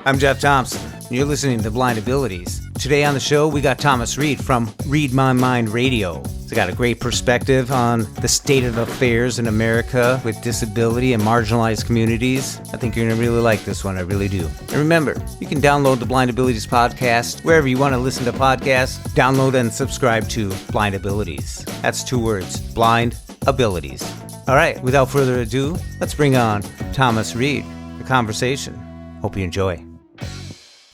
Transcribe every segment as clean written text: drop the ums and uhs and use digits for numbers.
I'm Jeff Thompson. You're listening to Blind Abilities. Today on the show, we got Thomas Reid from Reid My Mind Radio. He's got a great perspective on the state of affairs in America with disability and marginalized communities. I think you're going to really like this one. I really do. And remember, you can download the Blind Abilities podcast wherever you want to listen to podcasts. Download and subscribe to Blind Abilities. That's 2 words, Blind Abilities. All right, without further ado, let's bring on Thomas Reid, the conversation. Hope you enjoy.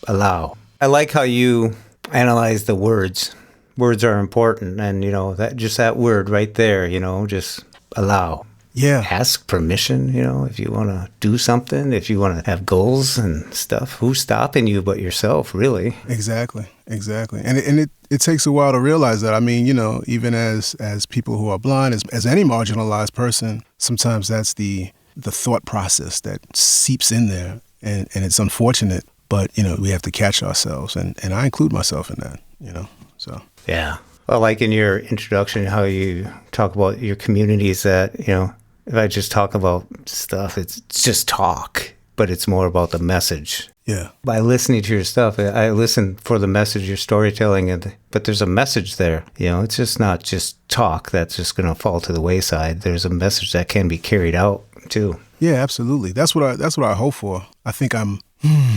Allow. I like how you analyze the words. Words are important, and that word right there, just allow. Yeah. Ask permission, if you want to do something, if you want to have goals and stuff. Who's stopping you but yourself, really? Exactly. And it takes a while to realize that. I mean, even as people who are blind, as any marginalized person, sometimes that's the thought process that seeps in there, and it's unfortunate. But, we have to catch ourselves, and I include myself in that, so. Yeah. Well, like in your introduction, how you talk about your communities that, if I just talk about stuff, it's just talk, but it's more about the message. Yeah. By listening to your stuff, I listen for the message, your storytelling, but there's a message there. It's just not just talk that's just going to fall to the wayside. There's a message that can be carried out, too. Yeah, absolutely. That's what I hope for. I think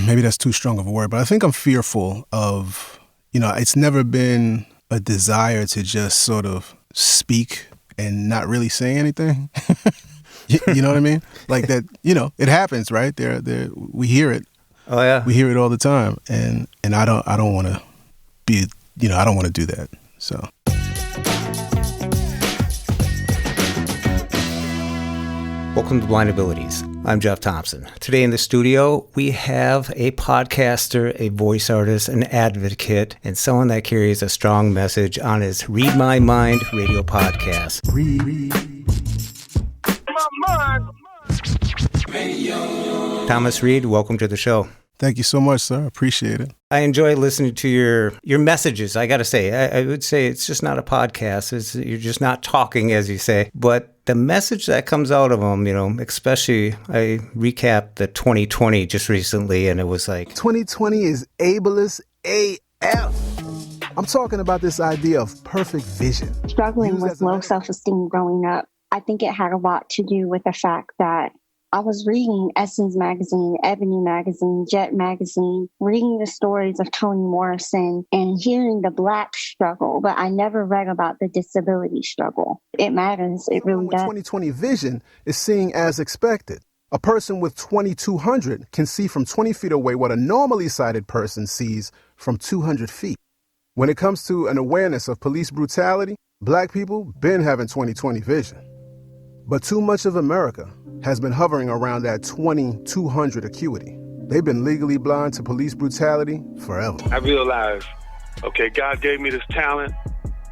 maybe that's too strong of a word, but I think I'm fearful of, it's never been a desire to just sort of speak and not really say anything. You know what I mean? Like that, it happens, right? We hear it. Oh yeah. We hear it all the time. And I don't want to be, I don't want to do that. So. Welcome to Blind Abilities. I'm Jeff Thompson. Today in the studio, we have a podcaster, a voice artist, an advocate, and someone that carries a strong message on his Reid My Mind radio podcast. Reid My Mind Radio. Thomas Reid, welcome to the show. Thank you so much, sir. Appreciate it. I enjoy listening to your messages. I got to say, I would say it's just not a podcast. You're just not talking, as you say. But the message that comes out of them, especially I recapped the 2020 just recently, and it was like 2020 is ableist AF. I'm talking about this idea of perfect vision. Struggling with low self-esteem growing up, I think it had a lot to do with the fact that I was reading Essence Magazine, Ebony Magazine, Jet Magazine, reading the stories of Toni Morrison and hearing the Black struggle, but I never read about the disability struggle. It matters. It really does. 2020 vision is seeing as expected. A person with 2200 can see from 20 feet away what a normally sighted person sees from 200 feet. When it comes to an awareness of police brutality, Black people been having 2020 vision. But too much of America has been hovering around that 2200 acuity. They've been legally blind to police brutality forever. I realized, God gave me this talent,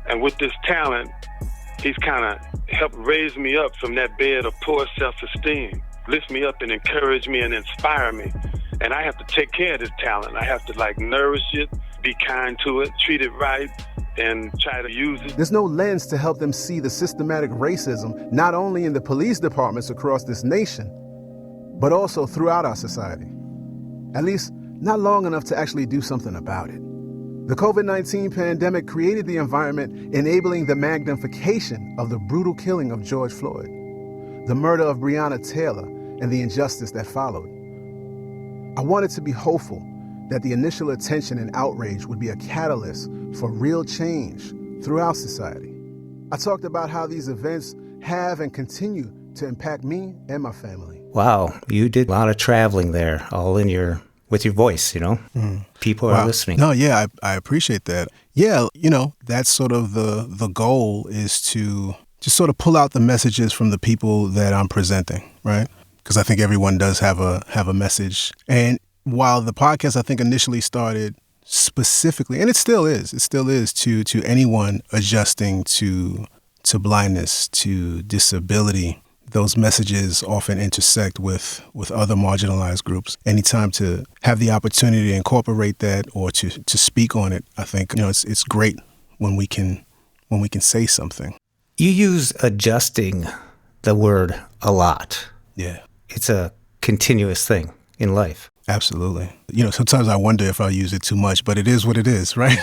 and with this talent, he's kind of helped raise me up from that bed of poor self-esteem, lift me up and encourage me and inspire me. And I have to take care of this talent. I have to nourish it, be kind to it, treat it right, and try to use it. There's no lens to help them see the systematic racism, not only in the police departments across this nation, but also throughout our society. At least, not long enough to actually do something about it. The COVID-19 pandemic created the environment enabling the magnification of the brutal killing of George Floyd, the murder of Breonna Taylor, and the injustice that followed. I wanted to be hopeful that the initial attention and outrage would be a catalyst for real change throughout society. I talked about how these events have and continue to impact me and my family. Wow, you did a lot of traveling there, all with your voice, People are listening. No, yeah, I appreciate that. Yeah, that's sort of the goal, is to just sort of pull out the messages from the people that I'm presenting, right? Because I think everyone does have a message. And while the podcast, I think, initially started specifically, and it still is to anyone adjusting to blindness, to disability, those messages often intersect with other marginalized groups. Anytime to have the opportunity to incorporate that or to speak on it, I think, it's great when we can say something. You use adjusting the word a lot. Yeah. It's a continuous thing in life. Absolutely. Sometimes I wonder if I'll use it too much, but it is what it is, right?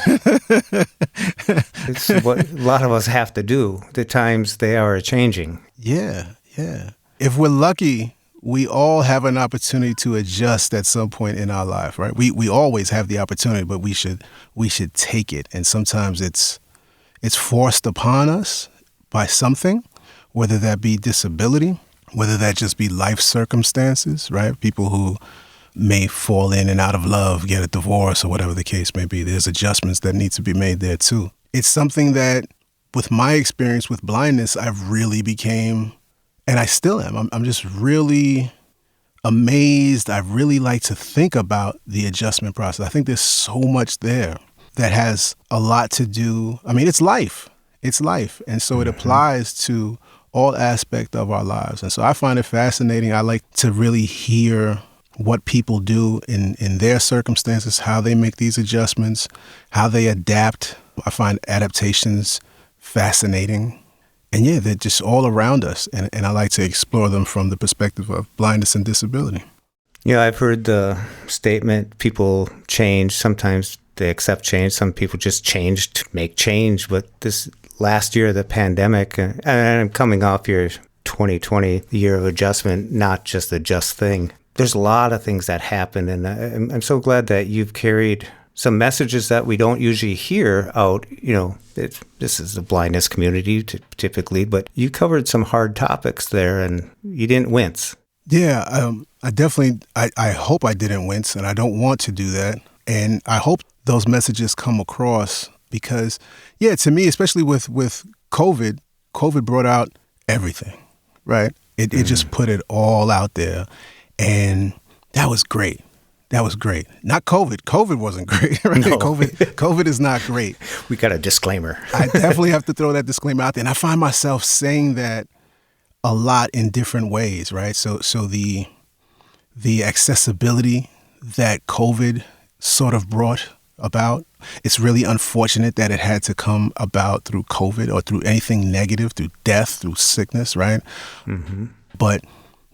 It's what a lot of us have to do. The times they are changing. Yeah. If we're lucky, we all have an opportunity to adjust at some point in our life, right? We always have the opportunity, but we should take it. And sometimes it's forced upon us by something, whether that be disability, whether that just be life circumstances, right? People who may fall in and out of love, get a divorce, or whatever the case may be. There's adjustments that need to be made there too. It's something that, with my experience with blindness, I've really became, and I still am. I'm just really amazed. I really like to think about the adjustment process. I think there's so much there that has a lot to do. I mean, it's life. It's life. And so it applies to all aspects of our lives. And so I find it fascinating. I like to really hear what people do in their circumstances, how they make these adjustments, how they adapt. I find adaptations fascinating. And yeah, they're just all around us. And I like to explore them from the perspective of blindness and disability. I've heard the statement, people change. Sometimes they accept change. Some people just change to make change. But this last year, the pandemic, and I'm coming off your 2020, the year of adjustment, not just a just thing. There's a lot of things that happen, and I'm so glad that you've carried some messages that we don't usually hear out. This is the blindness community typically, but you covered some hard topics there, and you didn't wince. Yeah, I hope I didn't wince, and I don't want to do that. And I hope those messages come across because, to me, especially with COVID brought out everything, right? It just put it all out there. And that was great. Not COVID. COVID wasn't great, right? No. COVID is not great. We got a disclaimer. I definitely have to throw that disclaimer out there. And I find myself saying that a lot in different ways, right? So the accessibility that COVID sort of brought about, it's really unfortunate that it had to come about through COVID or through anything negative, through death, through sickness, right? Mm-hmm. But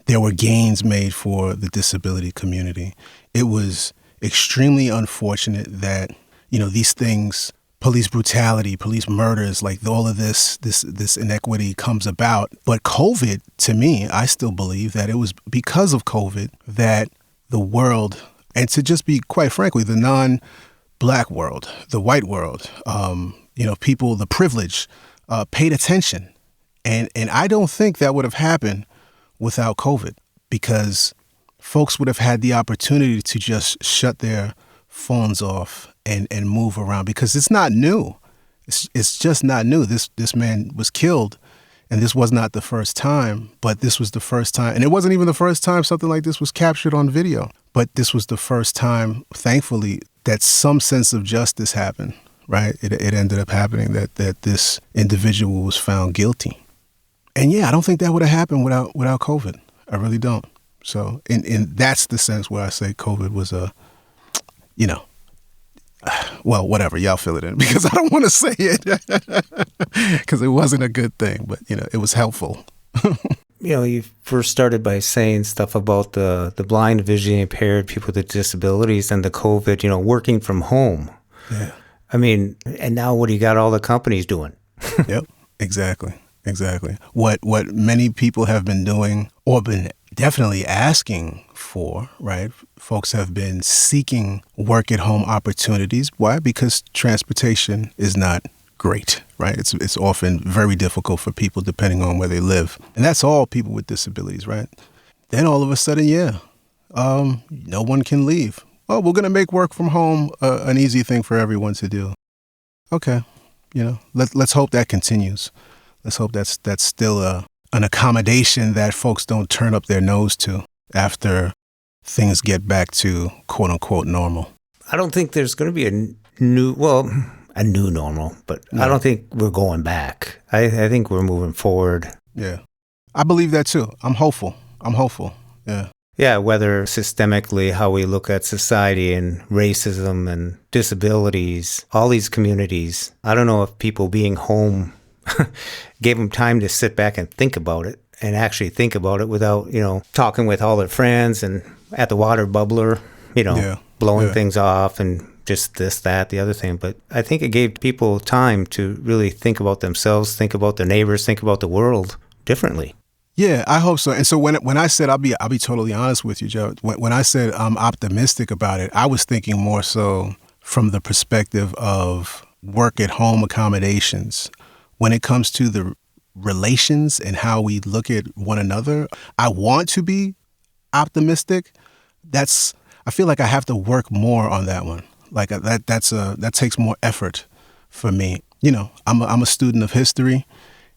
there were gains made for the disability community. It was extremely unfortunate that, these things, police brutality, police murders, like all of this inequity comes about. But COVID, to me, I still believe that it was because of COVID that the world, and to just be quite frankly, the non-black world, the white world, people, the privileged, paid attention. And I don't think that would have happened without COVID, because folks would have had the opportunity to just shut their phones off and move around, because it's not new. It's just not new. This man was killed, and this was not the first time, but this was the first time. And it wasn't even the first time something like this was captured on video, but this was the first time, thankfully, that some sense of justice happened, right? It ended up happening that this individual was found guilty. And I don't think that would have happened without COVID. I really don't. So, and that's the sense where I say COVID was well, whatever, y'all fill it in, because I don't want to say it because it wasn't a good thing, but it was helpful. You first started by saying stuff about the blind, visually impaired, people with disabilities, and the COVID, working from home. Yeah. I mean, and now what do you got all the companies doing? Yep, exactly. What many people have been doing, or been definitely asking for, right? Folks have been seeking work-at-home opportunities. Why? Because transportation is not great, right? It's often very difficult for people depending on where they live. And that's all people with disabilities, right? Then all of a sudden, no one can leave. Oh, we're going to make work from home an easy thing for everyone to do. Okay, let's hope that continues. Let's hope that's still an accommodation that folks don't turn up their nose to after things get back to quote unquote normal. I don't think there's going to be a new normal, but no. I don't think we're going back. I think we're moving forward. Yeah. I believe that too. I'm hopeful. Yeah. Yeah, whether systemically, how we look at society and racism and disabilities, all these communities. I don't know if people being home gave them time to sit back and think about it, and actually think about it without, talking with all their friends and at the water bubbler blowing things off and just this, that, the other thing. But I think it gave people time to really think about themselves, think about their neighbors, think about the world differently. Yeah, I hope so. And so when I said, I'll be totally honest with you, Joe, when I said I'm optimistic about it, I was thinking more so from the perspective of work at home accommodations. When it comes to the relations and how we look at one another, I want to be optimistic. I feel like I have to work more on that one. Like that takes more effort for me. I'm a student of history,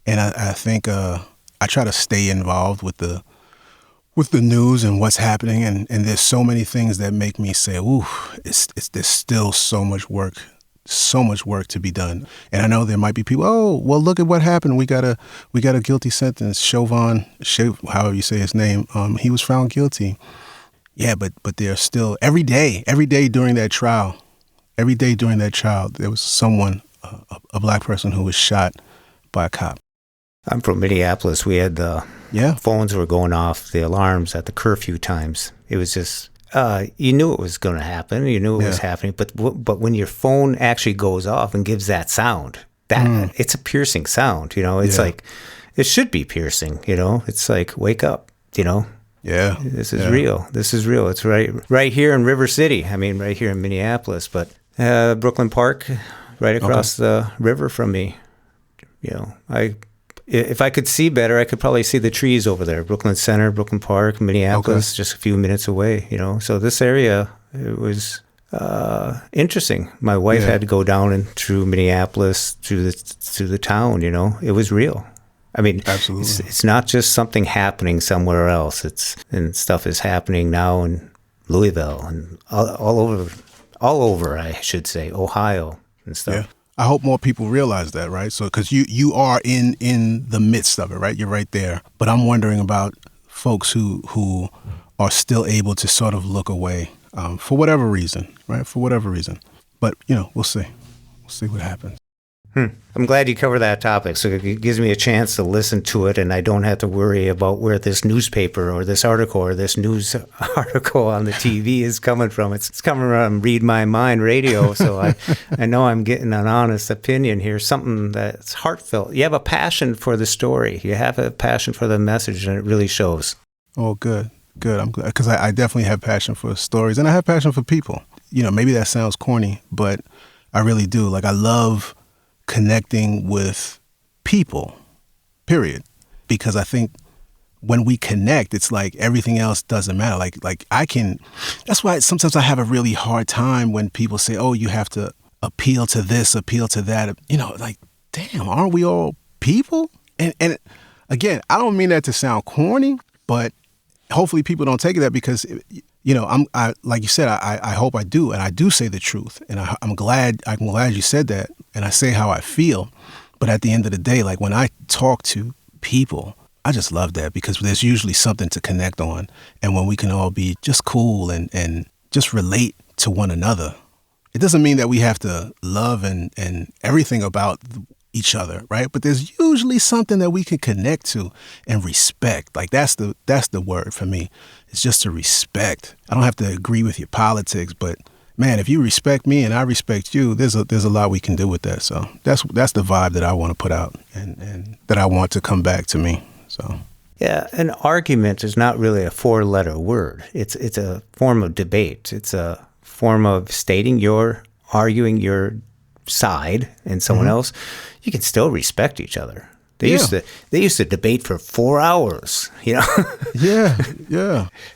and I think I try to stay involved with the news and what's happening, and there's so many things that make me say, "Ooh, there's still so much work to be done." And I know there might be people, "Oh, well, look at what happened. We got a guilty sentence. Chauvin, however you say his name, he was found guilty." Yeah, but there's still every day during that trial, there was someone, a black person who was shot by a cop. I'm from Minneapolis. We had the phones were going off, the alarms at the curfew times. It was just, you knew it was going to happen. You knew it was happening. But when your phone actually goes off and gives that sound, it's a piercing sound. It's like, it should be piercing. It's like, wake up. Yeah. This is real. It's right here in River City. I mean, right here in Minneapolis. But Brooklyn Park, right across the river from me. If I could see better, I could probably see the trees over there. Brooklyn Center, Brooklyn Park, Minneapolis, just a few minutes away, So this area, it was interesting. My wife had to go down and through Minneapolis, through the town, It was real. I mean, absolutely. It's not just something happening somewhere else. And stuff is happening now in Louisville and all over, I should say, Ohio and stuff. Yeah. I hope more people realize that, right? So, because you are in the midst of it, right? You're right there. But I'm wondering about folks who are still able to sort of look away for whatever reason, right? For whatever reason. But, we'll see. We'll see what happens. I'm glad you covered that topic, so it gives me a chance to listen to it, and I don't have to worry about where this newspaper or this article or this news article on the TV is coming from. It's coming from Reid My Mind Radio, so I know I'm getting an honest opinion here, something that's heartfelt. You have a passion for the story. You have a passion for the message, and it really shows. Oh, good. I'm glad, because I definitely have passion for stories, and I have passion for people. Maybe that sounds corny, but I really do. Like, I love connecting with people, period. Because I think when we connect, it's like everything else doesn't matter. Like that's why sometimes I have a really hard time when people say, "Oh, you have to appeal to this, appeal to that." Like, damn, aren't we all people? And again, I don't mean that to sound corny, but hopefully people don't take it that, because I like you said, I hope I do, and I do say the truth, and I'm glad you said that, and I say how I feel. But at the end of the day, like when I talk to people, I just love that, because there's usually something to connect on, and when we can all be just cool and just relate to one another. It doesn't mean that we have to love and everything about each other, right? But there's usually something that we can connect to and respect. Like that's the word for me. It's just to respect. I don't have to agree with your politics, but man, if you respect me and I respect you, there's a lot we can do with that. So that's the vibe that I want to put out and that I want to come back to me. So yeah, an argument is not really a 4-letter word. It's a form of debate. It's a form of arguing your side and someone else. You can still respect each other. They used to debate for 4 hours, Yeah.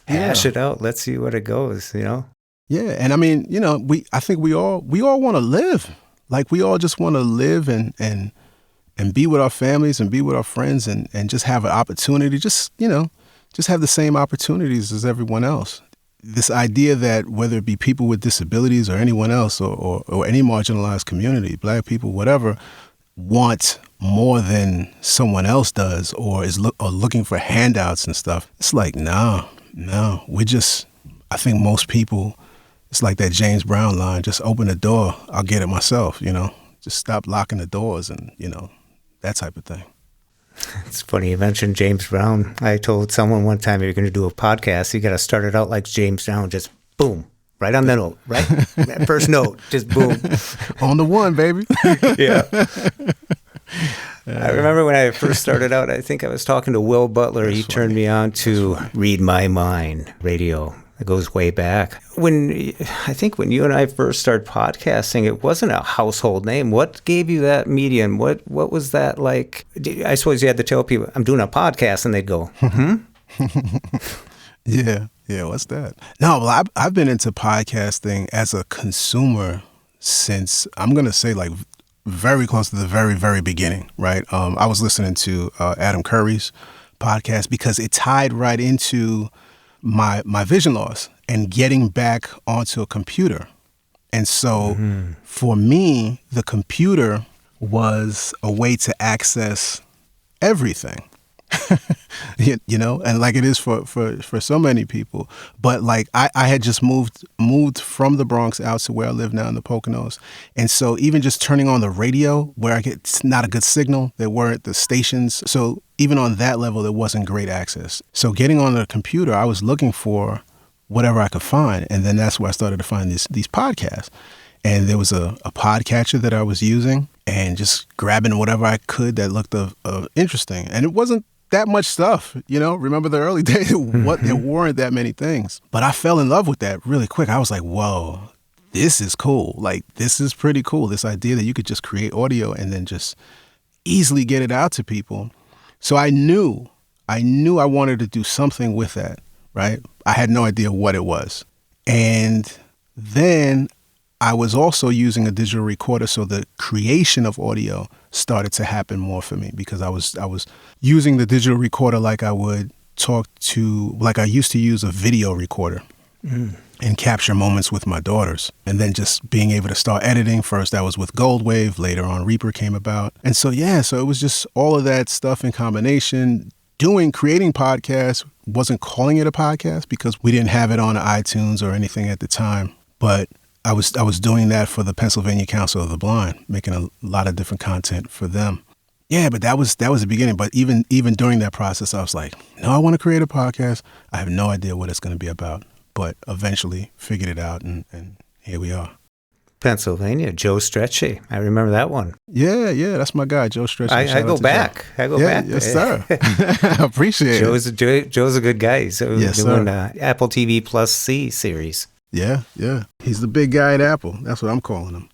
Hash it out. Let's see what it goes, Yeah. And I mean, I think we all want to live. Like, we all just want to live and be with our families and be with our friends and just have an opportunity, just have the same opportunities as everyone else. This idea that whether it be people with disabilities or anyone else or any marginalized community, black people, whatever, want more than someone else does or is looking for handouts and stuff. It's like, no. I think most people, it's like that James Brown line, just open the door, I'll get it myself, Just stop locking the doors and, that type of thing. It's funny you mentioned James Brown. I told someone one time, if you're going to do a podcast, you got to start it out like James Brown, just boom, Right on the note, right? That first note, just boom. On the one, baby. Yeah. I remember when I first started out, I think I was talking to Will Butler. He turned me on to Reid My Mind radio. It goes way back. I think when you and I first started podcasting, it wasn't a household name. What gave you that medium? What was that like? I suppose you had to tell people, I'm doing a podcast, and they'd go, Yeah, what's that? No, well, I've been into podcasting as a consumer since, I'm going to say, like, very close to the very, very beginning, right? I was listening to Adam Curry's podcast because it tied right into my vision loss and getting back onto a computer. And so for me, the computer was a way to access everything. You know, and like it is for so many people. But like I had just moved from the Bronx out to where I live now in the Poconos. And so even just turning on the radio where it's not a good signal, there weren't the stations. So even on that level, there wasn't great access. So getting on the computer, I was looking for whatever I could find. And then that's where I started to find these podcasts. And there was a podcatcher that I was using and just grabbing whatever I could that looked interesting. And it wasn't that much stuff, you know. Remember the early days, there weren't that many things. But I fell in love with that really quick. I was like, whoa, this is cool. Like, this is pretty cool. This idea that you could just create audio and then just easily get it out to people. So I knew I wanted to do something with that, right? I had no idea what it was. And then I was also using a digital recorder, so the creation of audio started to happen more for me because I was using the digital recorder like I used to use a video recorder and capture moments with my daughters. And then just being able to start editing. First, that was with Goldwave. Later on, Reaper came about. And so, so it was just all of that stuff in combination. Creating podcasts, wasn't calling it a podcast because we didn't have it on iTunes or anything at the time. But I was doing that for the Pennsylvania Council of the Blind, making a lot of different content for them. Yeah, but that was the beginning. But even during that process, I was like, no, I want to create a podcast. I have no idea what it's going to be about, but eventually figured it out, and here we are. Pennsylvania, Joe Stretchy. I remember that one. Yeah, that's my guy, Joe Stretchy. I go back. I go back. Yes, sir. I appreciate it. Joe's a good guy. He's doing sir. Apple TV Plus C series. Yeah. He's the big guy at Apple. That's what I'm calling him.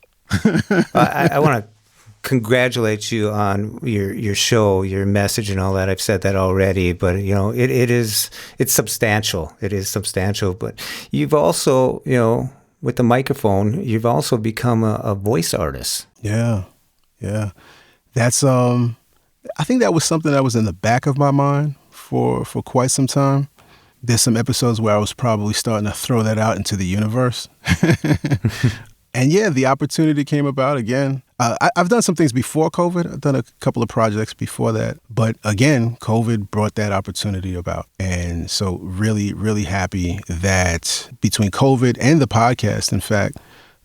I want to congratulate you on your show, your message, and all that. I've said that already, but it's substantial. It is substantial. But you've also, with the microphone, you've also become a voice artist. Yeah. That's I think that was something that was in the back of my mind for quite some time. There's some episodes where I was probably starting to throw that out into the universe. And the opportunity came about again. I've done some things before COVID. I've done a couple of projects before that. But again, COVID brought that opportunity about. And so really, really happy that between COVID and the podcast, in fact,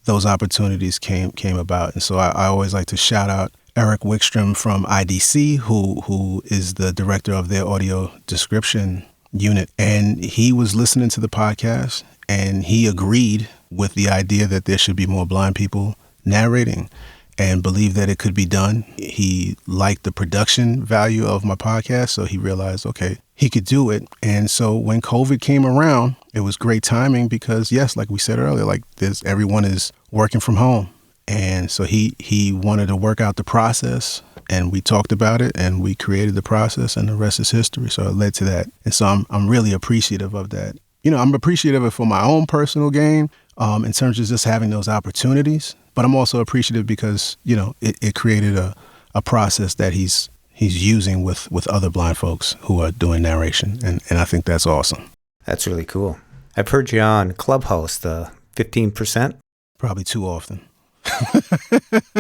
those opportunities came about. And so I always like to shout out Eric Wickstrom from IDC, who is the director of their audio description unit. And he was listening to the podcast and he agreed with the idea that there should be more blind people narrating and believed that it could be done. He liked the production value of my podcast, so he realized, okay, he could do it. And so when COVID came around, it was great timing because, yes, like we said earlier, like everyone is working from home. And so he wanted to work out the process, and we talked about it, and we created the process, and the rest is history. So it led to that. And so I'm really appreciative of that. I'm appreciative of it for my own personal gain, in terms of just having those opportunities. But I'm also appreciative because, it created a process that he's using with other blind folks who are doing narration. And I think that's awesome. That's really cool. I've heard you on Clubhouse, the 15%. Probably too often.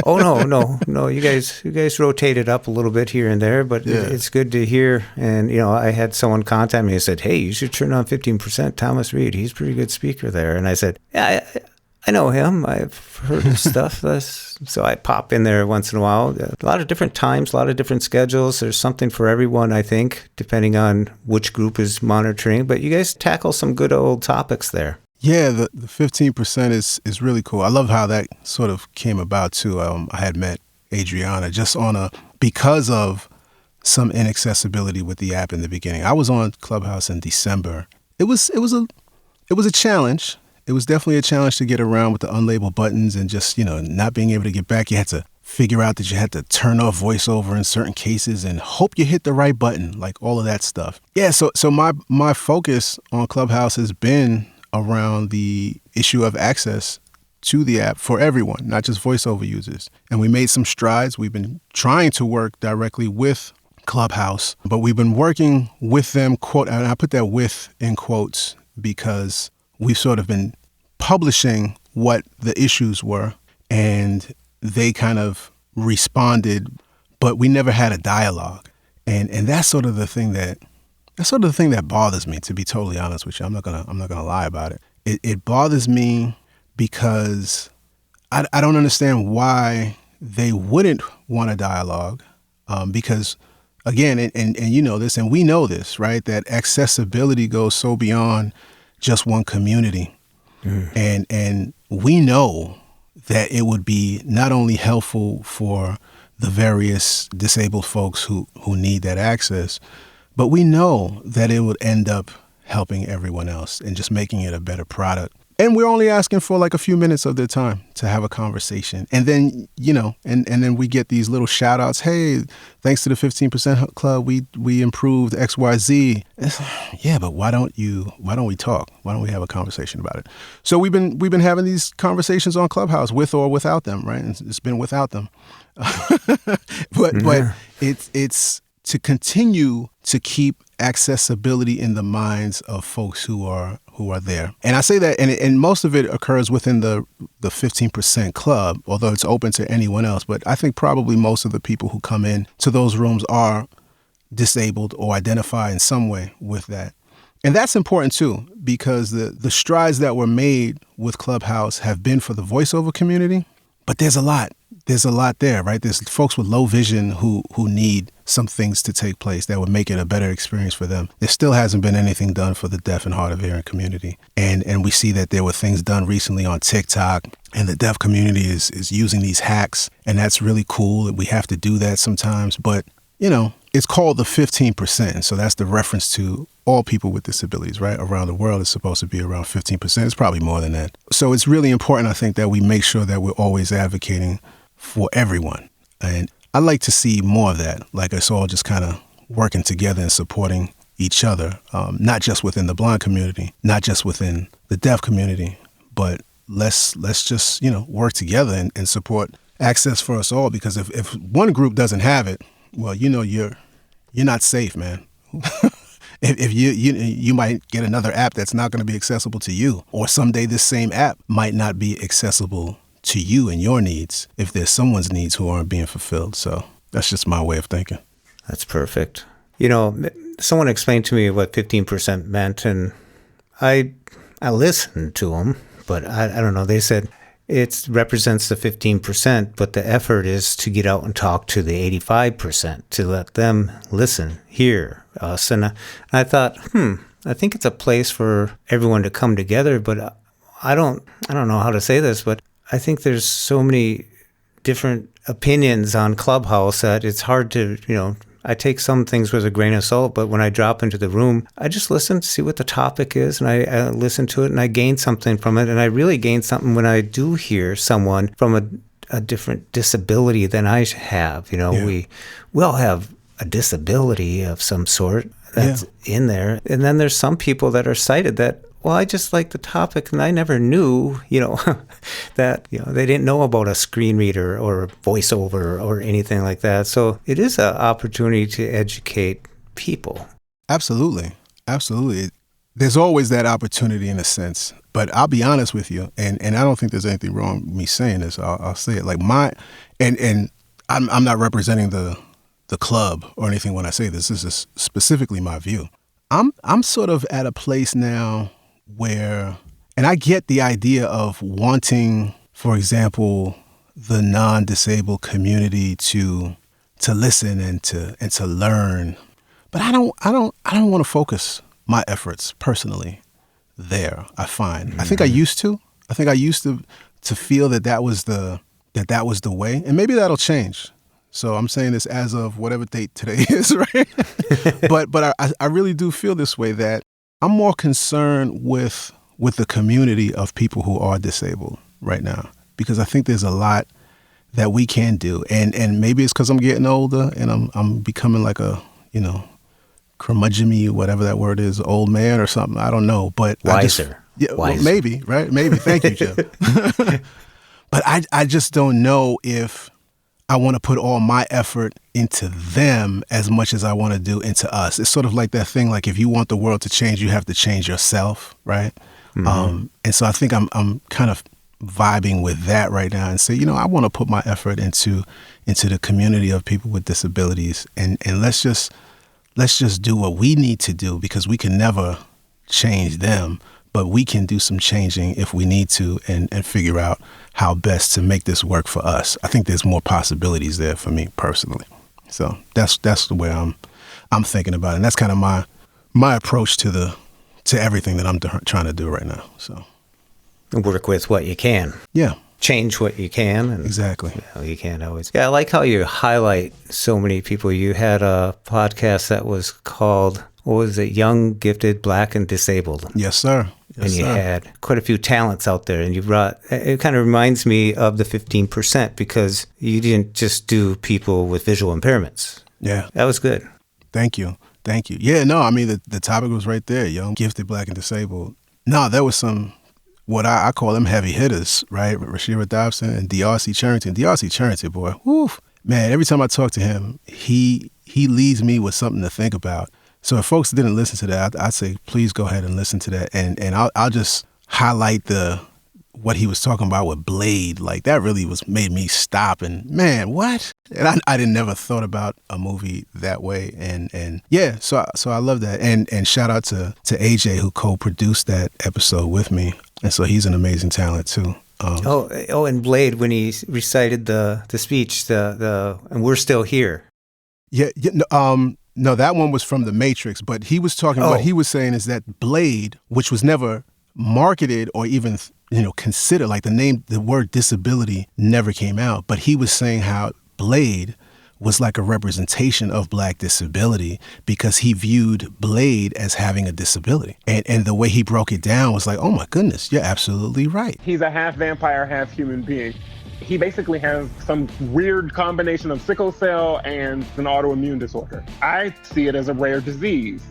Oh, no. You guys rotated up a little bit here and there, but it's good to hear. And, I had someone contact me and said, hey, you should turn on 15%, Thomas Reid. He's a pretty good speaker there. And I said, yeah, I know him. I've heard his stuff. So I pop in there once in a while. A lot of different times, a lot of different schedules. There's something for everyone, I think, depending on which group is monitoring. But you guys tackle some good old topics there. Yeah, the 15% is really cool. I love how that sort of came about too. I had met Adriana just because of some inaccessibility with the app in the beginning. I was on Clubhouse in December. It was a challenge. It was definitely a challenge to get around with the unlabeled buttons and just, not being able to get back. You had to figure out that you had to turn off voiceover in certain cases and hope you hit the right button, like all of that stuff. Yeah, so my focus on Clubhouse has been around the issue of access to the app for everyone, not just voiceover users. And we made some strides. We've been trying to work directly with Clubhouse, but we've been working with them, quote, and I put that "with" in quotes because we've sort of been publishing what the issues were, and they kind of responded, but we never had a dialogue. And that's sort of the thing that bothers me, to be totally honest with you. I'm not gonna lie about it. It bothers me because I don't understand why they wouldn't want a dialogue. Because again, and you know this, and we know this, right? That accessibility goes so beyond just one community. And we know that it would be not only helpful for the various disabled folks who need that access, but we know that it would end up helping everyone else and just making it a better product. And we're only asking for like a few minutes of their time to have a conversation. And then, and then we get these little shout outs. Hey, thanks to the 15% Club, we improved XYZ. Yeah, but why don't we talk? Why don't we have a conversation about it? So we've been having these conversations on Clubhouse with or without them, right? And it's been without them. But it's to continue to keep accessibility in the minds of folks who are there. And I say that, and most of it occurs within the 15% Club, although it's open to anyone else. But I think probably most of the people who come in to those rooms are disabled or identify in some way with that. And that's important too, because the strides that were made with Clubhouse have been for the voiceover community, but there's a lot there, right? There's folks with low vision who need some things to take place that would make it a better experience for them. There still hasn't been anything done for the deaf and hard of hearing community. And we see that there were things done recently on TikTok, and the deaf community is using these hacks, and that's really cool. We have to do that sometimes, but it's called the 15%. And so that's the reference to all people with disabilities, right? Around the world, it's supposed to be around 15%. It's probably more than that. So it's really important, I think, that we make sure that we're always advocating for everyone. And I'd like to see more of that, like us all just kind of working together and supporting each other, not just within the blind community, not just within the deaf community, but let's just, work together and support access for us all. Because if one group doesn't have it, well, you're not safe, man. If you might get another app that's not going to be accessible to you, or someday this same app might not be accessible to you and your needs if there's someone's needs who aren't being fulfilled. So that's just my way of thinking. That's perfect. Someone explained to me what 15% meant, and I listened to them, but I don't know. They said it represents the 15%, but the effort is to get out and talk to the 85%, to let them listen, hear us. And I thought, I think it's a place for everyone to come together, but I don't know how to say this, but I think there's so many different opinions on Clubhouse that it's hard to, I take some things with a grain of salt, but when I drop into the room, I just listen to see what the topic is, and I listen to it, and I gain something from it. And I really gain something when I do hear someone from a different disability than I have. We all have a disability of some sort that's in there. And then there's some people that are sighted that, well, I just like the topic, and I never knew, that, they didn't know about a screen reader or voiceover or anything like that. So it is an opportunity to educate people. Absolutely. Absolutely. There's always that opportunity in a sense, but I'll be honest with you, and I don't think there's anything wrong with me saying this. I'll say it like and I'm not representing the club or anything when I say this. This is specifically my view. I'm sort of at a place now where, and I get the idea of wanting, for example, the non-disabled community to listen and to learn, but I don't want to focus my efforts personally there, I find. I think I used to. I think I used to feel that was the way. And maybe that'll change. So I'm saying this as of whatever date today is, right? but I really do feel this way, that I'm more concerned with the community of people who are disabled right now, because I think there's a lot that we can do. And maybe it's because I'm getting older and I'm becoming like a, curmudgeon-y, whatever that word is, old man or something. I don't know. But wiser. Wiser. Well, maybe, right? Maybe. Thank you, Jim. But I just don't know if I want to put all my effort into them as much as I want to do into us. It's sort of like that thing, like if you want the world to change, you have to change yourself, right? Mm-hmm. And so I think I'm kind of vibing with that right now and say, I want to put my effort into the community of people with disabilities, and let's just do what we need to do, because we can never change them, but we can do some changing if we need to, and figure out how best to make this work for us. I think there's more possibilities there for me personally. So that's the way I'm thinking about it. And that's kind of my approach to everything that I'm trying to do right now. So work with what you can. Yeah. Change what you can. And, exactly. You can't always. Yeah, I like how you highlight so many people. You had a podcast that was called, what was it? Young, Gifted, Black, and Disabled. Yes, sir. Yes, and you sir. had quite a few talents out there. And you brought, it kind of reminds me of the 15%, because you didn't just do people with visual impairments. Yeah. That was good. Thank you. Yeah, no, I mean, the topic was right there. Young, Gifted, Black, and Disabled. No, there was some, what I call them heavy hitters, right? Rashida Dobson and D.R.C. Charrington. D.R.C. Charrington, boy, whoo, man, every time I talk to him, he leaves me with something to think about. So if folks didn't listen to that, I'd say, please go ahead and listen to that. And I'll just highlight what he was talking about with Blade. Like, that really made me stop and, man, what? And I didn't never thought about a movie that way. And yeah, so I love that. And shout out to AJ, who co-produced that episode with me. And so he's an amazing talent too. And Blade, when he recited the speech, and we're still here. Yeah. No, that one was from The Matrix, but he was talking, what he was saying is that Blade, which was never marketed or even, considered, like the word disability never came out, but he was saying how Blade was like a representation of Black disability, because he viewed Blade as having a disability. And the way he broke it down was like, oh my goodness, you're absolutely right. He's a half vampire, half human being. He basically has some weird combination of sickle cell and an autoimmune disorder. I see it as a rare disease.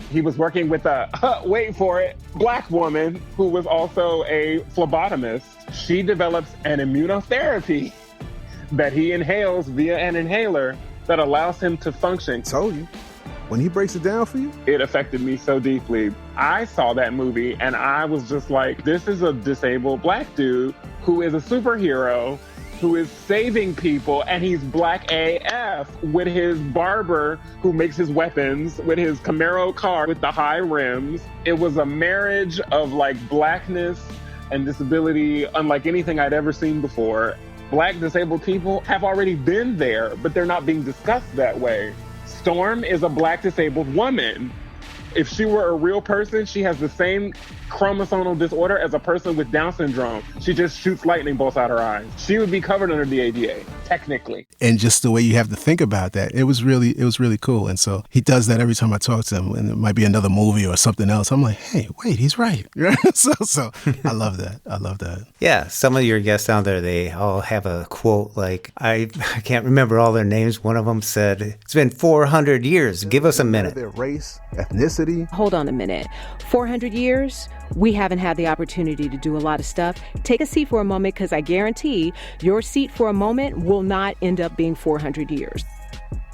He was working with a, wait for it, Black woman who was also a phlebotomist. She develops an immunotherapy that he inhales via an inhaler that allows him to function. Told you. When he breaks it down for you? It affected me so deeply. I saw that movie and I was just like, this is a disabled Black dude who is a superhero, who is saving people, and he's Black AF, with his barber who makes his weapons, with his Camaro car with the high rims. It was a marriage of like Blackness and disability unlike anything I'd ever seen before. Black disabled people have already been there, but they're not being discussed that way. Storm is a Black disabled woman. If she were a real person, she has the same chromosomal disorder as a person with Down syndrome. She just shoots lightning bolts out her eyes. She would be covered under the ADA, technically. And just the way you have to think about that, it was really cool. And so he does that every time I talk to him, and it might be another movie or something else. I'm like, hey, wait, he's right. So I love that. Yeah, some of your guests down there, they all have a quote like, I can't remember all their names. One of them said, it's been 400 years. Give us a minute. Their race, ethnicity. Hold on a minute. 400 years? We haven't had the opportunity to do a lot of stuff. Take a seat for a moment, because I guarantee your seat for a moment will not end up being 400 years.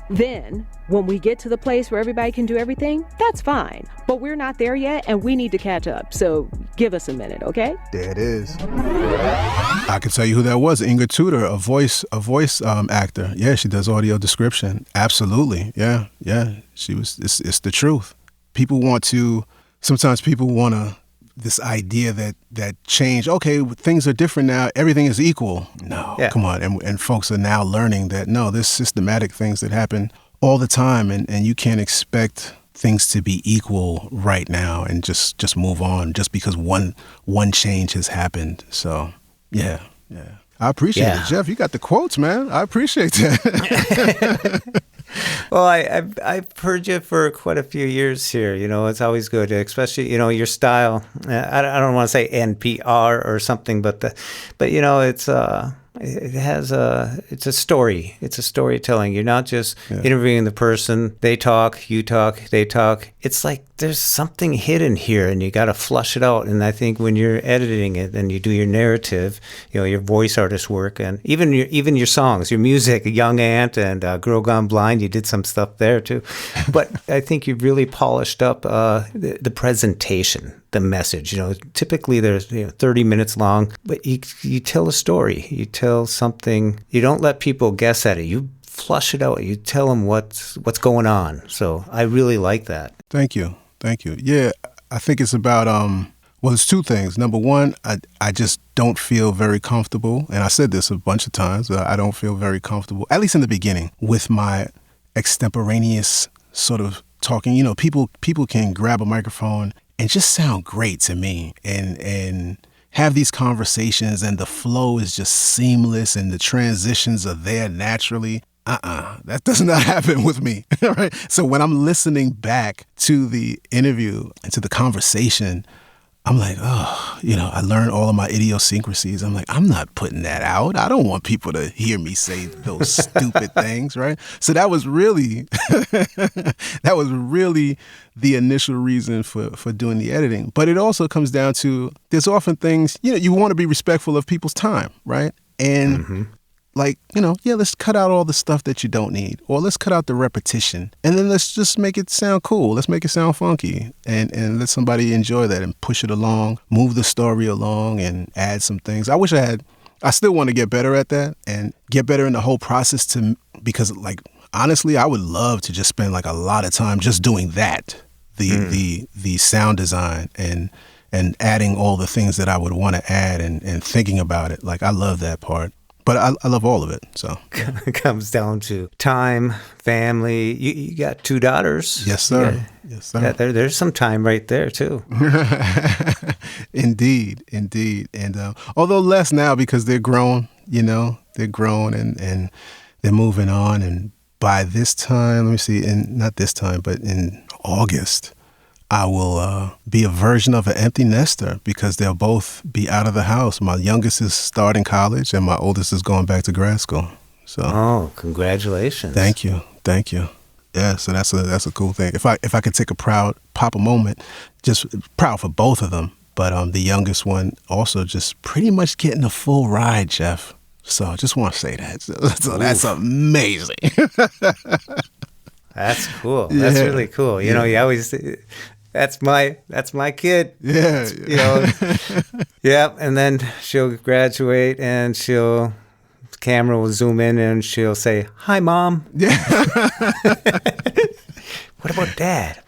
Then, when we get to the place where everybody can do everything, that's fine. But we're not there yet, and we need to catch up. So give us a minute, okay? There it is. I can tell you who that was. Inga Tudor, a voice actor. Yeah, she does audio description. Absolutely. Yeah. She was. It's the truth. Sometimes people want this idea that change, okay, things are different now, everything is equal. No, yeah. Come on. And folks are now learning that, no, there's systematic things that happen all the time, and you can't expect things to be equal right now and just move on just because one change has happened. So yeah. I appreciate it. Jeff, you got the quotes, man. I appreciate that. Well, I've heard you for quite a few years here. It's always good, especially, your style. I don't want to say NPR or something, but it's it's a story. It's a storytelling. You're not just interviewing the person. They talk, you talk, they talk. It's like there's something hidden here, and you got to flush it out. And I think when you're editing it and you do your narrative, your voice artist work, and even your songs, your music, Young Ant and Girl Gone Blind, you did some stuff there too. But I think you've really polished up the presentation, the message. Typically there's 30 minutes long, but you tell a story. You tell something. You don't let people guess at it. You flush it out. You tell them what's going on. So I really like that. Thank you. Yeah, I think it's about it's two things. Number one, I just don't feel very comfortable, and I said this a bunch of times. I don't feel very comfortable, at least in the beginning, with my extemporaneous sort of talking. People can grab a microphone and just sound great to me, and have these conversations, and the flow is just seamless, and the transitions are there naturally. That does not happen with me. Right? So when I'm listening back to the interview and to the conversation, I'm like, I learned all of my idiosyncrasies. I'm like, I'm not putting that out. I don't want people to hear me say those stupid things, right? So that was really the initial reason for doing the editing. But it also comes down to, there's often things, you want to be respectful of people's time, right? And let's cut out all the stuff that you don't need, or let's cut out the repetition, and then let's just make it sound cool. Let's make it sound funky, and let somebody enjoy that and push it along, move the story along, and add some things. I still want to get better at that and get better in the whole process because honestly, I would love to just spend a lot of time just doing that, the sound design and adding all the things that I would want to add and thinking about it. I love that part. But I love all of it. So it comes down to time, family. You got 2 daughters. Yes, sir. Yes, sir. There's some time right there too. Indeed. And although less now because they're grown, they're grown and they're moving on. And by this time, let me see, not this time, but in August, I will be a version of an empty nester because they'll both be out of the house. My youngest is starting college and my oldest is going back to grad school. So, congratulations! Thank you. Yeah, so that's a cool thing. If I could take a proud papa moment, just proud for both of them. But the youngest one also just pretty much getting a full ride, Jeff. So I just want to say that. So that's amazing. That's cool. Yeah. That's really cool. You always, that's my kid. Yeah. Yeah. And then she'll graduate and camera will zoom in and she'll say, "Hi, Mom." Yeah. What about Dad?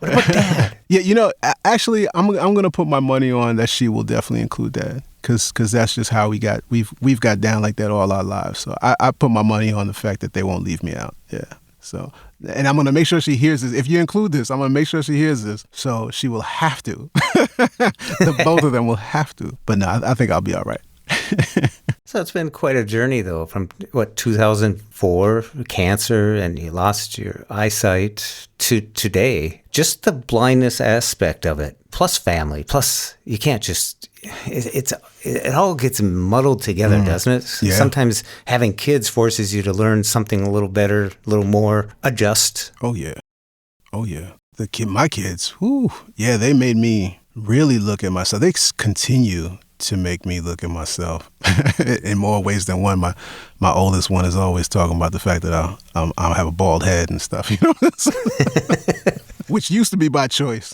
Yeah. Actually, I'm going to put my money on that she will definitely include Dad. Because that's just how we've got down like that all our lives. So I put my money on the fact that they won't leave me out. Yeah. So, and I'm going to make sure she hears this. If you include this, I'm going to make sure she hears this. So she will have to. Both of them will have to. But no, I think I'll be all right. So it's been quite a journey, though, from 2004, cancer, and you lost your eyesight, to today. Just the blindness aspect of it, plus family, plus you can't just, it all gets muddled together, doesn't it? Yeah. Sometimes having kids forces you to learn something a little better, a little more, adjust. Oh, yeah. My kids, they made me really look at myself. They continue to make me look at myself in more ways than one. My oldest one is always talking about the fact that I have a bald head and stuff, which used to be by choice.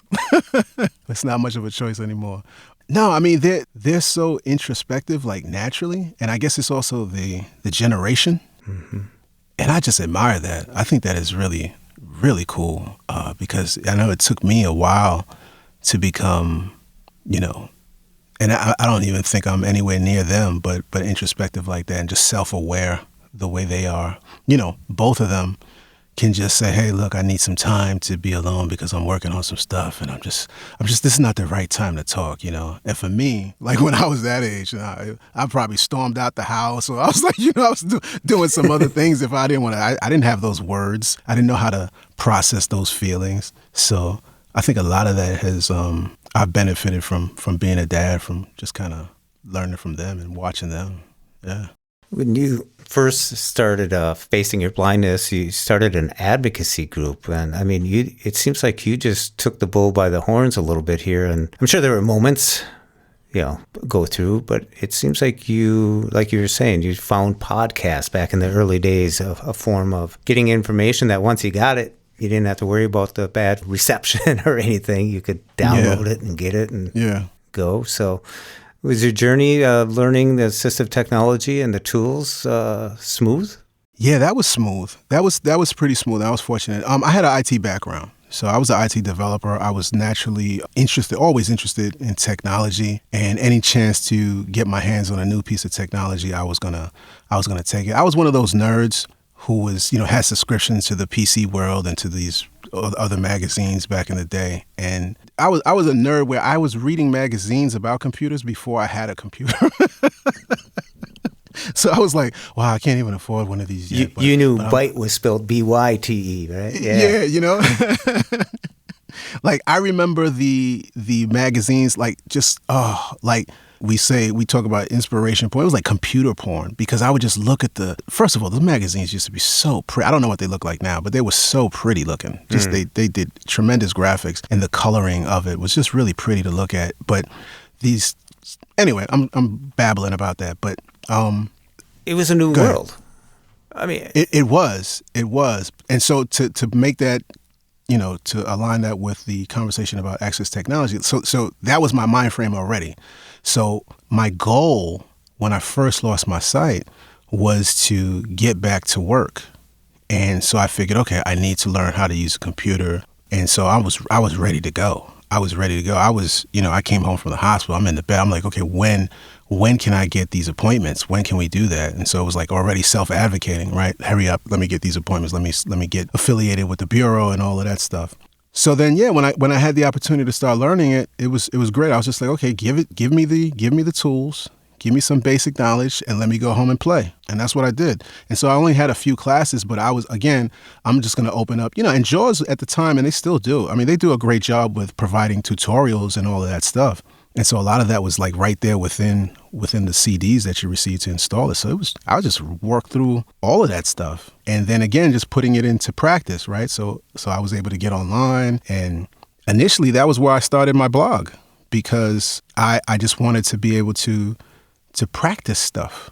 It's not much of a choice anymore. No, I mean, they're so introspective, naturally. And I guess it's also the generation. Mm-hmm. And I just admire that. I think that is really, really cool because I know it took me a while to become, and I don't even think I'm anywhere near them, but introspective like that and just self-aware the way they are. Both of them can just say, hey, look, I need some time to be alone because I'm working on some stuff, and I'm just, this is not the right time to talk, And for me, like when I was that age, I probably stormed out the house, or I was like, I was doing some other things if I didn't want to. I didn't have those words. I didn't know how to process those feelings. So I think a lot of that has, I've benefited from being a dad, from just kind of learning from them and watching them. Yeah. When you first started facing your blindness, you started an advocacy group. And I mean, it seems like you just took the bull by the horns a little bit here. And I'm sure there were moments, go through, but it seems like you were saying, you found podcasts back in the early days of a form of getting information that once you got it, you didn't have to worry about the bad reception or anything. You could download it and get it and go. So was your journey learning the assistive technology and the tools smooth? Yeah, that was smooth. That was pretty smooth. I was fortunate. I had an IT background, so I was an IT developer. I was naturally always interested in technology, and any chance to get my hands on a new piece of technology, I was gonna take it. I was one of those nerds who was, had subscriptions to the PC World and to these other magazines back in the day. And I was a nerd where I was reading magazines about computers before I had a computer. So I was like, wow, I can't even afford one of these yet. You knew byte was spelled B-Y-T-E, right? Yeah, Like I remember the magazines, like just, we talk about inspiration porn. It was like computer porn, because I would just look at first of all, the magazines used to be so pretty. I don't know what they look like now, but they were so pretty looking. Just they did tremendous graphics, and the coloring of it was just really pretty to look at. But anyway, I'm babbling about that, but it was a new world. I mean, it was. And so to make that, to align that with the conversation about access technology. So that was my mind frame already. So my goal when I first lost my sight was to get back to work. And so I figured, okay, I need to learn how to use a computer. And so I was ready to go. I I came home from the hospital. I'm in the bed. I'm like, okay, when can I get these appointments? When can we do that? And so it was like already self-advocating, right? Hurry up, let me get these appointments. Let me get affiliated with the bureau and all of that stuff. So then, when I had the opportunity to start learning it, it was great. I was just like, okay, give me the tools, give me some basic knowledge, and let me go home and play. And that's what I did. And so I only had a few classes, but I'm just going to open up, and JAWS at the time, and they still do. I mean, they do a great job with providing tutorials and all of that stuff. And so a lot of that was like right there within the CDs that you receive to install it. So I would just work through all of that stuff. And then again, just putting it into practice, right? So I was able to get online. And initially that was where I started my blog, because I just wanted to be able to practice stuff.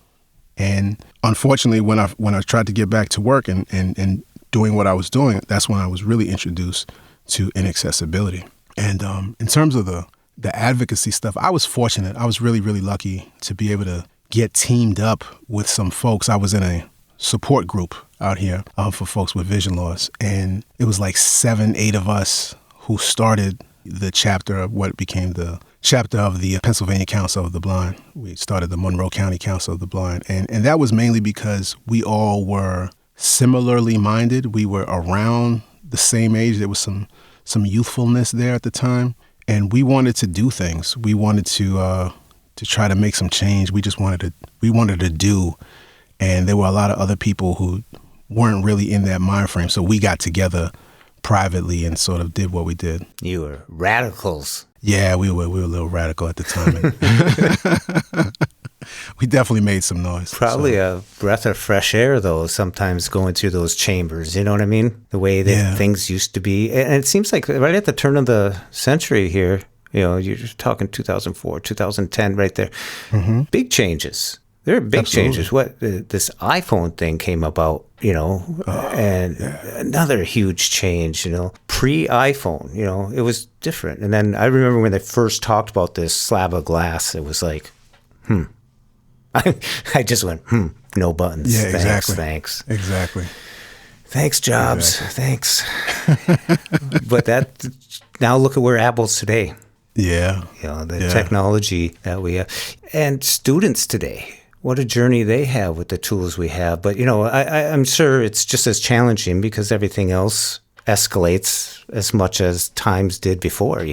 And unfortunately, when I tried to get back to work and doing what I was doing, that's when I was really introduced to inaccessibility. And in terms of the advocacy stuff, I was fortunate. I was really, really lucky to be able to get teamed up with some folks. I was in a support group out here for folks with vision loss. And it was like 7-8 of us who started the chapter of what became the chapter of the Pennsylvania Council of the Blind. We started the Monroe County Council of the Blind. And that was mainly because we all were similarly minded. We were around the same age. There was some youthfulness there at the time. And we wanted to do things. We wanted to try to make some change. We wanted to do. And there were a lot of other people who weren't really in that mind frame. So we got together privately and sort of did what we did. You were radicals. Yeah, we were a little radical at the time. We definitely made some noise. Probably a breath of fresh air, though, sometimes going through those chambers, you know what I mean? The way that things used to be. And it seems like right at the turn of the century here, you're talking 2004, 2010 right there. Mm-hmm. Big changes. There are big changes. This iPhone thing came about, another huge change, pre-iPhone, it was different. And then I remember when they first talked about this slab of glass, it was like, I just went, no buttons. Yeah, exactly. Thanks. Exactly. Thanks, Jobs. Thanks. But now look at where Apple's today. Yeah. The technology that we have. And students today, what a journey they have with the tools we have. But, I'm sure it's just as challenging because everything else escalates as much as times did before,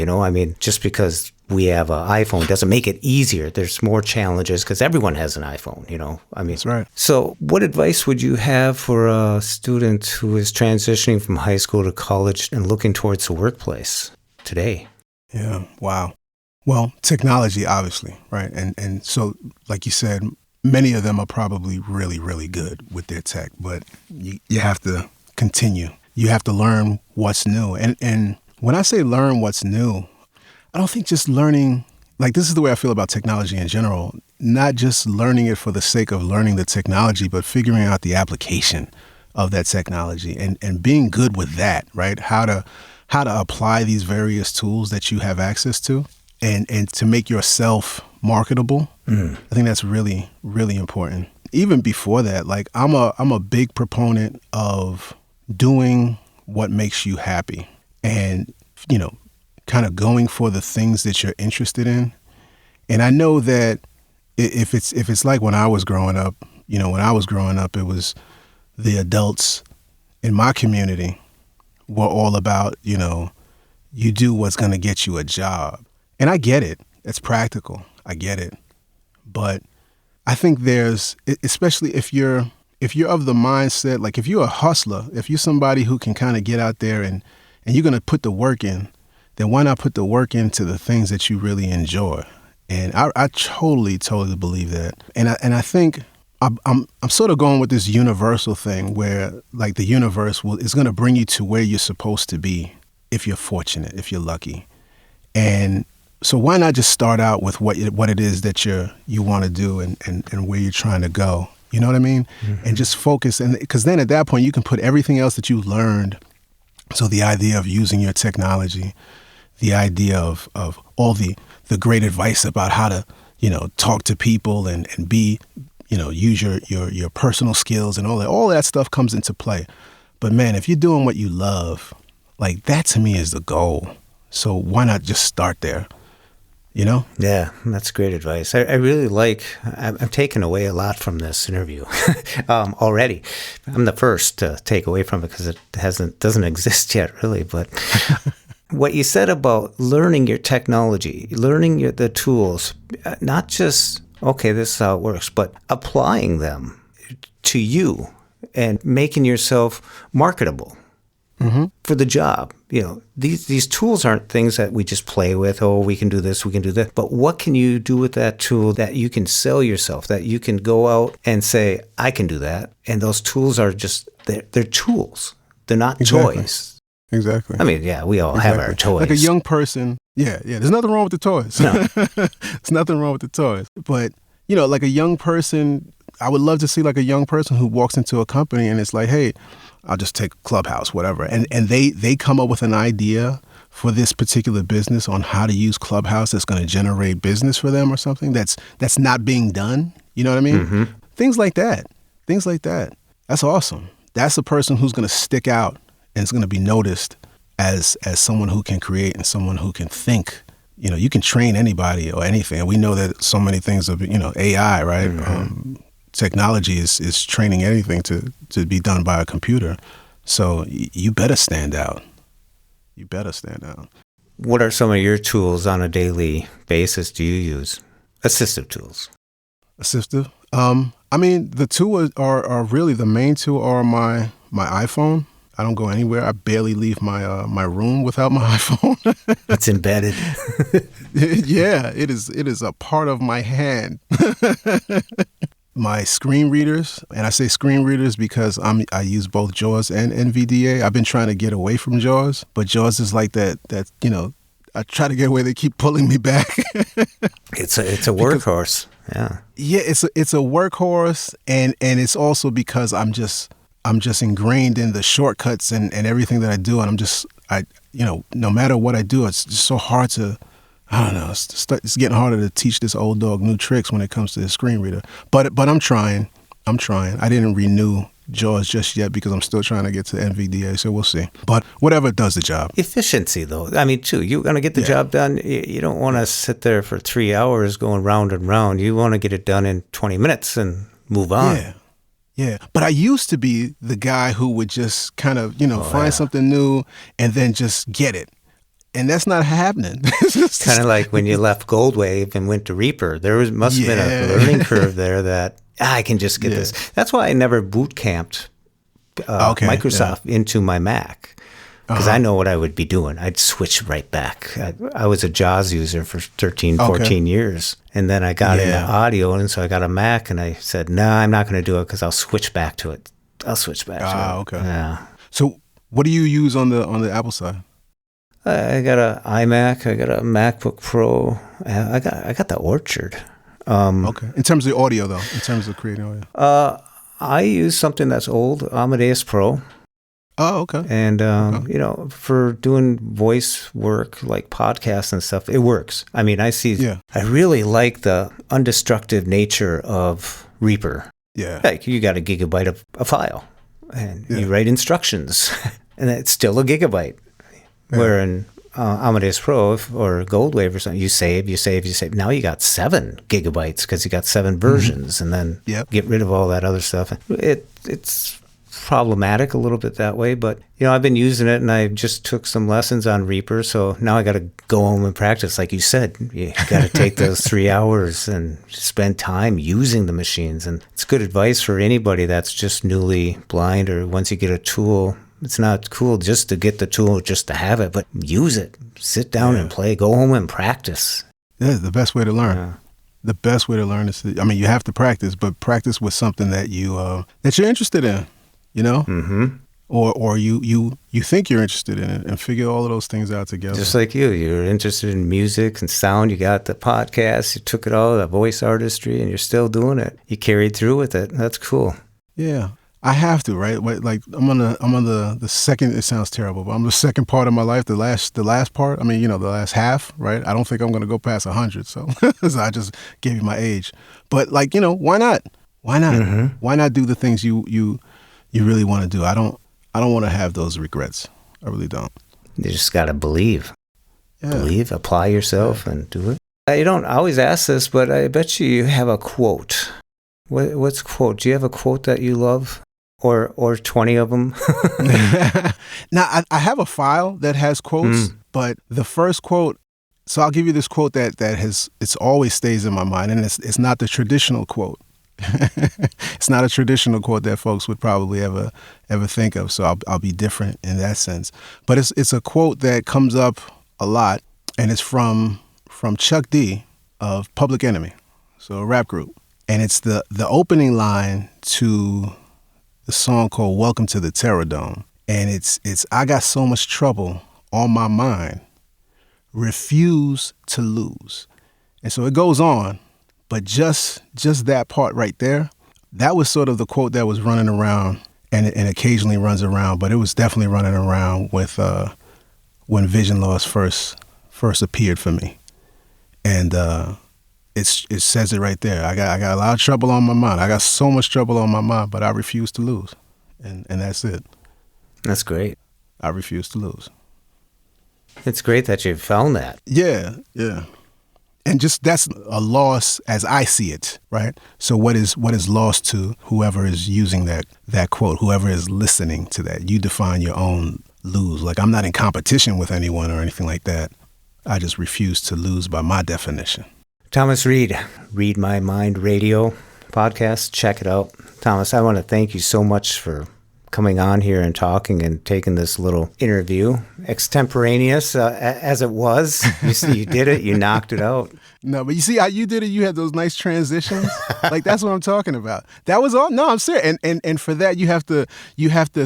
just because we have an iPhone doesn't make it easier. There's more challenges because everyone has an iPhone, That's right. So what advice would you have for a student who is transitioning from high school to college and looking towards the workplace today? Yeah. Wow. Well, technology, obviously, right? And so, like you said, many of them are probably really, really good with their tech, but you have to continue. You have to learn what's new. And when I say learn what's new, I don't think just learning, like this is the way I feel about technology in general, not just learning it for the sake of learning the technology, but figuring out the application of that technology and being good with that, right? How to apply these various tools that you have access to and to make yourself marketable. I think that's really, really important. Even before that, like I'm a big proponent of doing what makes you happy and, kind of going for the things that you're interested in. And I know that if it's like when I was growing up, it was the adults in my community were all about, you do what's going to get you a job. And I get it. It's practical. I get it. But I think there's, especially if you're of the mindset, like if you're a hustler, if you're somebody who can kind of get out there and you're going to put the work in, then why not put the work into the things that you really enjoy? And I totally believe that. And I think I'm sort of going with this universal thing where like the universe is going to bring you to where you're supposed to be if you're fortunate, if you're lucky. And so why not just start out with what it is that you want to do and where you're trying to go? You know what I mean? Mm-hmm. And just focus. And because then at that point you can put everything else that you learned. So the idea of using your technology, the idea of all the great advice about how to, talk to people and be, use your personal skills and all that stuff comes into play. But man, if you're doing what you love, like that to me is the goal. So why not just start there? Yeah, that's great advice. I really I'm taking away a lot from this interview already. I'm the first to take away from it because it doesn't exist yet really, but what you said about learning your technology, learning the tools, not just, okay, this is how it works, but applying them to you and making yourself marketable for the job. These tools aren't things that we just play with. Oh, we can do this, we can do that. But what can you do with that tool that you can sell yourself, that you can go out and say, I can do that. And those tools are just, they're tools. They're not toys. Exactly. I mean, yeah, we all have our toys. Like a young person. Yeah. There's nothing wrong with the toys. No. There's nothing wrong with the toys. But, like a young person, I would love to see like a young person who walks into a company and it's like, hey, I'll just take Clubhouse, whatever. And they come up with an idea for this particular business on how to use Clubhouse that's going to generate business for them or something that's not being done. You know what I mean? Mm-hmm. Things like that. That's awesome. That's a person who's going to stick out. And it's going to be noticed as someone who can create and someone who can think. You can train anybody or anything. And we know that so many things of, AI, right? Mm-hmm. Technology is training anything to be done by a computer. So you better stand out. What are some of your tools on a daily basis do you use? Assistive tools. Assistive? The two are really, the main two are my iPhone. I don't go anywhere. I barely leave my room without my iPhone. It's embedded. Yeah, it is a part of my hand. My screen readers, and I say screen readers because I use both JAWS and NVDA. I've been trying to get away from JAWS, but JAWS is like that. I try to get away. They keep pulling me back. It's a workhorse. Yeah. Yeah, it's a workhorse, and it's also because I'm just ingrained in the shortcuts and everything that I do. And no matter what I do, it's just so hard to, I don't know, it's getting harder to teach this old dog new tricks when it comes to the screen reader. But I'm trying. I didn't renew JAWS just yet because I'm still trying to get to NVDA, so we'll see. But whatever does the job. Efficiency, though. I mean, too, you're going to get the job done. You don't want to sit there for 3 hours going round and round. You want to get it done in 20 minutes and move on. Yeah. But I used to be the guy who would just kind of, find something new and then just get it. And that's not happening. It's kind of like when you left Goldwave and went to Reaper. Must have been a learning curve there that I can just get this. That's why I never boot camped Microsoft into my Mac. Because I know what I would be doing. I'd switch right back. I was a JAWS user for 13, 14 years. And then I got into audio, and so I got a Mac, and I said, no, I'm not going to do it because I'll switch back to it. I'll switch back to it. Okay. Yeah. So what do you use on the Apple side? I got an iMac. I got a MacBook Pro. I got the Orchard. Okay. In terms of audio, though, in terms of creating audio? I use something that's old, Amadeus Pro. Oh, okay. And, for doing voice work, like podcasts and stuff, it works. I mean, I really like the undestructive nature of Reaper. Yeah. Like, you got a gigabyte of a file, and you write instructions, and it's still a gigabyte. Yeah. Where in Amadeus Pro or Goldwave or something, you save. Now you got 7 gigabytes because you got 7 versions, and then get rid of all that other stuff. It's problematic a little bit that way, but I've been using it, and I just took some lessons on Reaper, so now I got to go home and practice. Like you said, you got to take those 3 hours and spend time using the machines. And it's good advice for anybody that's just newly blind, or once you get a tool. It's not cool just to get the tool, just to have it, but use it. Sit down and play. Go home and practice. Yeah, the best way to learn. Yeah. The best way to learn is, you have to practice, but practice with something that you're interested in, Mm-hmm. Or you think you're interested in it, and figure all of those things out together. Just like you're interested in music and sound. You got the podcast. You took it all, the voice artistry, and you're still doing it. You carried through with it. That's cool. Yeah. I have to, right? Like I'm on the second. It sounds terrible, but I'm the second part of my life. The last part. The last half, right? I don't think I'm going to go past 100. So, so I just gave you my age. But why not? Why not? Mm-hmm. Why not do the things you really want to do? I don't want to have those regrets. I really don't. You just got to believe. Yeah. Believe. Apply yourself and do it. You don't always ask this, but I bet you have a quote. What's a quote? Do you have a quote that you love? Or 20 of them? Now, I have a file that has quotes, but the first quote, so I'll give you this quote that it's always stays in my mind, and it's not the traditional quote. It's not a traditional quote that folks would probably ever think of, so I'll be different in that sense. But it's a quote that comes up a lot, and it's from Chuck D of Public Enemy, so a rap group. And it's the opening line to the song called Welcome to the Terror Dome. And it's I got so much trouble on my mind, refuse to lose. And so it goes on, but just that part right there, that was sort of the quote that was running around, and occasionally runs around, but it was definitely running around with when vision loss first appeared for me. And it says it right there. I got a lot of trouble on my mind. I got so much trouble on my mind, but I refuse to lose. And that's it. That's great. I refuse to lose. It's great that you found that. Yeah. And just that's a loss as I see it, right? So what is lost to whoever is using that quote, whoever is listening to that? You define your own lose. Like, I'm not in competition with anyone or anything like that. I just refuse to lose by my definition. Thomas Reid, Reid My Mind Radio Podcast. Check it out. Thomas, I want to thank you so much for coming on here and talking and taking this little interview. Extemporaneous as it was. You did it. You knocked it out. No, but you see how you did it? You had those nice transitions. Like, that's what I'm talking about. That was all. No, I'm serious. And for that, you have to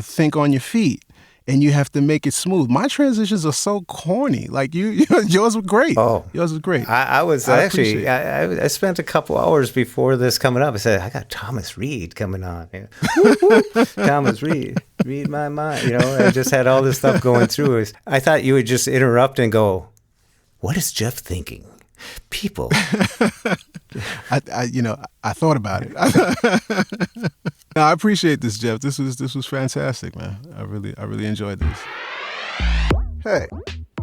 think on your feet. And you have to make it smooth. My transitions are so corny. Like yours were great. Oh, yours was great. I spent a couple hours before this coming up. I said, I got Thomas Reid coming on. Thomas Reid, Reid My Mind. I just had all this stuff going through. I thought you would just interrupt and go, what is Jeff thinking? People. I thought about it. No, I appreciate this, Jeff. This was fantastic, man. I really enjoyed this. Hey,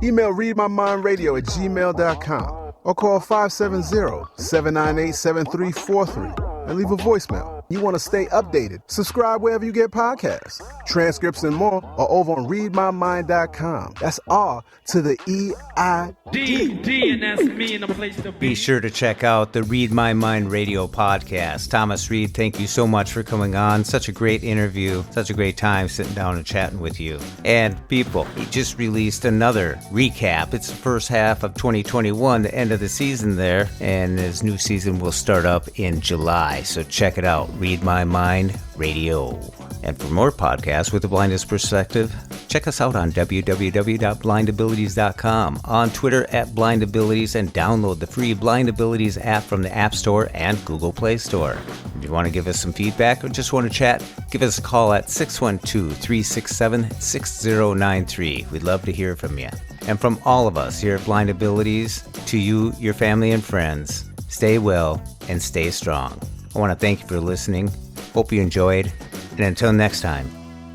email readmymинdradio@gmail.com or call 570-798-7343 and leave a voicemail. You want to stay updated? Subscribe wherever you get podcasts. Transcripts and more are over on readmymind.com. That's R to the E-I-D. And that's me in a place to Be sure to check out the Reid My Mind Radio podcast. Thomas Reid, thank you so much for coming on. Such a great interview. Such a great time sitting down and chatting with you. And people, he just released another recap. It's the first half of 2021, the end of the season there. And his new season will start up in July. So check it out. Reid My Mind Radio. And for more podcasts with the blindness perspective, check us out on www.blindabilities.com, on Twitter @blindabilities, and download the free Blind Abilities app from the App Store and Google Play Store. If you want to give us some feedback or just want to chat, give us a call at 612-367-6093. We'd love to hear from you. And from all of us here at Blind Abilities, to you, your family, and friends, stay well and stay strong. I want to thank you for listening. Hope you enjoyed. And until next time,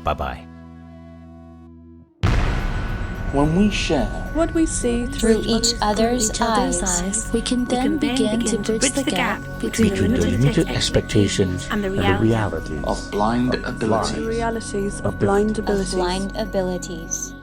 bye-bye. When we share what we see through each other's eyes, we can then begin to bridge the gap between the limited expectations and the reality of blind abilities. The realities of blind abilities.